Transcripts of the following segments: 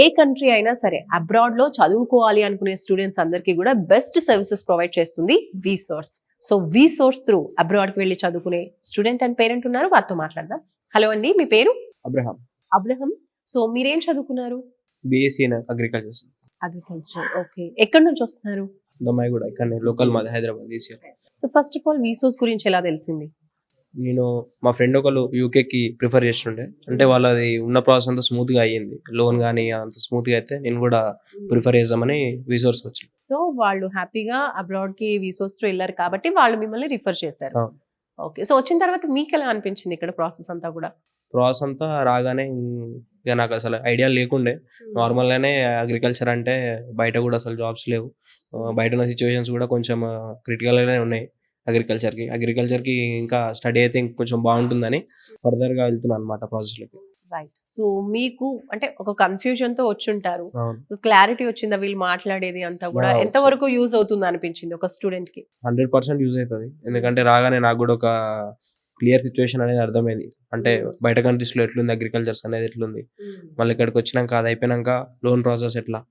ఏ country అయినా సరే abroad లో చదువుకోవాలి అనుకునే స్టూడెంట్స్ అందరికీ కూడా బెస్ట్ సర్వీసెస్ ప్రొవైడ్ చేస్తుంది విసోర్స్. సో విసోర్స్ త్రూ అబ్రాడ్ కి వెళ్ళి చదువుకునే స్టూడెంట్ అండ్ పేరెంట్ ఉన్నారు, వారితో మాట్లాడదాం. హలో అండి, మీ పేరు? అబ్రహాం. అబ్రహం. సో మీరేం చదువుకున్నారు? BSc in agriculture. Agriculture. Okay. ఎక్కడి నుంచి వస్తున్నారు? దమ్మాయి కూడా ఇక్కడ లోకల్ మాది Hyderabad ECR. So first of all విసోర్స్ గురించి ఎలా తెలిసింది? నేను మా ఫ్రెండ్ ఒకళ్ళు యూకేకి ప్రిఫర్ చేస్తుండే, అంటే వాళ్ళది ఉన్న ప్రాసెస్ అంతా స్మూత్ గా అయ్యింది, లోన్ కానీ అంత స్మూత్ గా అయితే నేను కూడా ప్రిఫర్ చేద్దామని విసోర్స్ వచ్చి. సో వాళ్ళు హ్యాపీగా అబ్రాడ్ కి విసోర్స్ తో వెళ్ళారు కాబట్టి వాళ్ళు మిమ్మల్ని రిఫర్ చేశారు. ఓకే. సో వచ్చిన తర్వాత మీకు ఎలా అనిపించింది ఇక్కడ ప్రాసెస్ అంతా కూడా? ప్రాసెస్ అంతా రాగానే ఇక నాకు అసలు ఐడియా లేకుండే. నార్మల్ గానే అగ్రికల్చర్ అంటే బయట కూడా అసలు జాబ్స్ లేవు, బయట ఉన్న సిచ్యువేషన్స్ కూడా కొంచెం క్రిటికల్ గానే ఉన్నాయి అగ్రికల్చర్ కి ఇంకా స్టడీ అయితే కొంచెం బాగుంటుందని ఫర్దర్ గా వెళ్తున్నాను అనమాట ప్రాసెస్ లోకి. రైట్. సో మీకు అంటే ఒక కన్ఫ్యూజన్ తో వచ్చుంటారు, క్లారిటీ వచ్చిందా వీళ్ళు మాట్లాడేది అంతా కూడా? ఎంత వరకు యూజ్ అవుతుంది అనిపించింది ఒక స్టూడెంట్ కి? 100% యూజ్ అవుతుంది. ఎందుకంటే రాగానే నాకు కూడా ఒక క్లియర్ సిచ్యువేషన్ అనేది అర్థమైంది. అంటే బయట కంట్రీస్ లో ఎట్లుంది అగ్రికల్చర్స్ అనేది ఎట్లుంది, మళ్ళీ ఇక్కడికి వచ్చినాక అది అయిపోయినాక లోన్ ప్రాసెస్ ఎట్లా.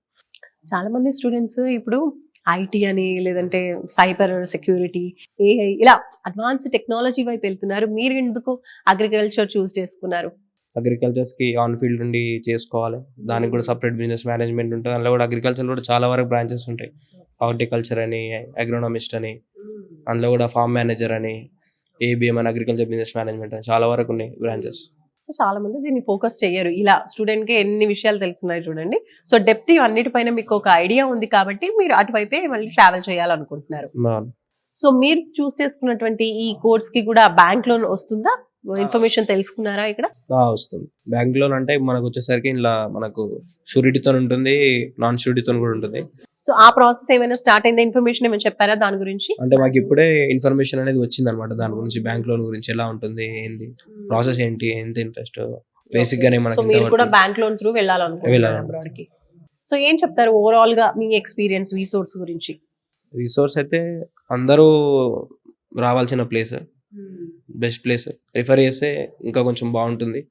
చాలా మంది స్టూడెంట్స్ ఇప్పుడు ఐటీ అని లేదంటే సైబర్ సెక్యూరిటీ, ఏఐ ఇలా అడ్వాన్స్ టెక్నాలజీ వైపు వెళ్తున్నారు. మీరు ఎందుకు అగ్రికల్చర్ చూస్ చేసుకున్నారు? అగ్రికల్చర్స్ కి ఆన్ ఫీల్డ్ ఉండి చేసుకోవాలి, దానికి కూడా సపరేట్ బిజినెస్ మేనేజ్మెంట్ ఉంటుంది. అందులో కూడా అగ్రికల్చర్ కూడా చాలా వరకు బ్రాంచెస్ ఉంటాయి. హార్టికల్చర్ అని, అగ్రోనమిస్ట్ అని, అందులో కూడా ఫార్మ్ మేనేజర్ అని, ఏబిఎం అని, అగ్రికల్చర్ బిజినెస్ మేనేజ్మెంట్ అని చాలా వరకు ఉన్నాయి బ్రాంచెస్. చాలా మంది దీన్ని ఫోకస్ చేయరు. ఇలా స్టూడెంట్ కి ఎన్ని విషయాలు తెలుస్తున్నాయి చూడండి. సో డెప్త్ అన్నిటిపైన మీకు ఒక ఐడియా ఉంది కాబట్టి మీరు అటువైపే మళ్ళీ ట్రావెల్ చేయాలనుకుంటున్నారు. సో మీరు చూస్ చేసుకున్నటువంటి ఈ కోర్స్ కి కూడా బ్యాంక్ లోన్ వస్తుందా? ఇన్ఫర్మేషన్ తెలుసుకున్నారా ఇక్కడ? వస్తుంది. బ్యాంక్ లోన్ అంటే మనకు వచ్చేసరికి ఇలా మనకు షూరిటీతో ఉంటుంది, నాన్ షూరిటీతో కూడా ఉంటుంది. సో ఆ ప్రాసెస్ ఏమైనా స్టార్ట్ అయిందా? ఇన్ఫర్మేషన్ ఏమైనా చెప్పారా దాని గురించి? అంటే మాకు ఇప్పుడే ఇన్ఫర్మేషన్ అనేది వచ్చింది అనమాట దాని గురించి, బ్యాంక్ లోన్ గురించి ఎలా ఉంటుంది, ఏంది ప్రాసెస్, ఏంటి, ఎంత ఇంట్రెస్ట్, బేసిక్ గానే మనకి. మీరు కూడా బ్యాంక్ లోన్ త్రూ వెళ్ళాలనుకుంటున్నారు అబ్రాడ్ కి. సో ఏం చెప్తారు ఓవరాల్ గా మీ ఎక్స్పీరియన్స్ విసోర్స్ గురించి? విసోర్స్ అయితే అందరూ రావాల్సిన ప్లేస్, బెస్ట్ ప్లేస్. రిఫర్ చేస్తే ఇంకా కొంచెం బాగుంటుంది.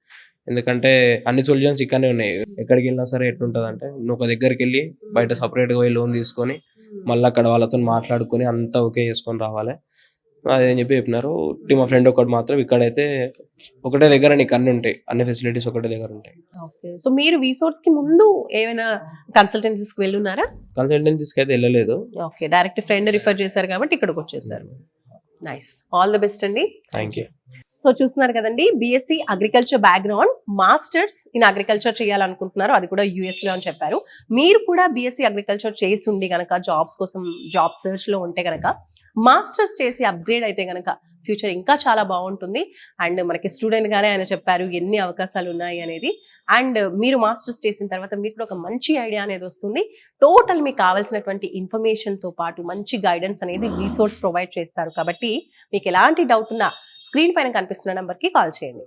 ఎందుకంటే అన్ని సొల్యూషన్స్ ఇక్కడనే ఉన్నాయి. ఎక్కడికి వెళ్ళినా సరే ఎట్లుంటుంది అంటే, నువ్వు ఒక దగ్గరికి వెళ్ళి బయట సపరేట్గా పోయి లోన్ తీసుకొని మళ్ళీ అక్కడ వాళ్ళతో మాట్లాడుకొని అంతా ఓకే చేసుకొని రావాలి అదేం చెప్పినారు. మా ఫ్రెండ్ ఒకటి మాత్రం ఇక్కడైతే ఒకటే దగ్గర నీకు అన్ని ఉంటాయి, అన్ని ఫెసిలిటీస్ ఒకటే దగ్గర ఉంటాయి. సో మీరు విసోర్స్ కి ముందు ఏమైనా కన్సల్టెన్సీస్కి వెళ్ళున్నారా? కన్సల్టెన్సీస్కి అయితే వెళ్ళలేదు. ఓకే, డైరెక్ట్ ఫ్రెండ్ రిఫర్ చేశారు కాబట్టి ఇక్కడికి వచ్చేసారు. నైస్, ఆల్ ద బెస్ట్ అండి. Thank you. సో చూస్తున్నారు కదండి, BSc agriculture background, masters in agriculture చేయాలనుకుంటున్నారు, అది కూడా యూఎస్ లో అని చెప్పారు. మీరు కూడా బీఎస్సీ అగ్రికల్చర్ చేసి ఉండి గనక జాబ్స్ కోసం జాబ్ సర్చ్ లో ఉంటే గనక మాస్టర్స్ చేసి అప్గ్రేడ్ అయితే గనక ఫ్యూచర్ ఇంకా చాలా బాగుంటుంది. అండ్ మనకి స్టూడెంట్ గానే ఆయన చెప్పారు ఎన్ని అవకాశాలు ఉన్నాయి అనేది. అండ్ మీరు మాస్టర్స్ చేసిన తర్వాత మీకు కూడా ఒక మంచి ఐడియా అనేది వస్తుంది. టోటల్ మీకు కావాల్సినటువంటి ఇన్ఫర్మేషన్ తో పాటు మంచి గైడెన్స్ అనేది రిసోర్స్ ప్రొవైడ్ చేస్తారు. కాబట్టి మీకు ఎలాంటి డౌట్ ఉన్నా స్క్రీన్ పైన కనిపిస్తున్న నెంబర్కి కాల్ చేయండి.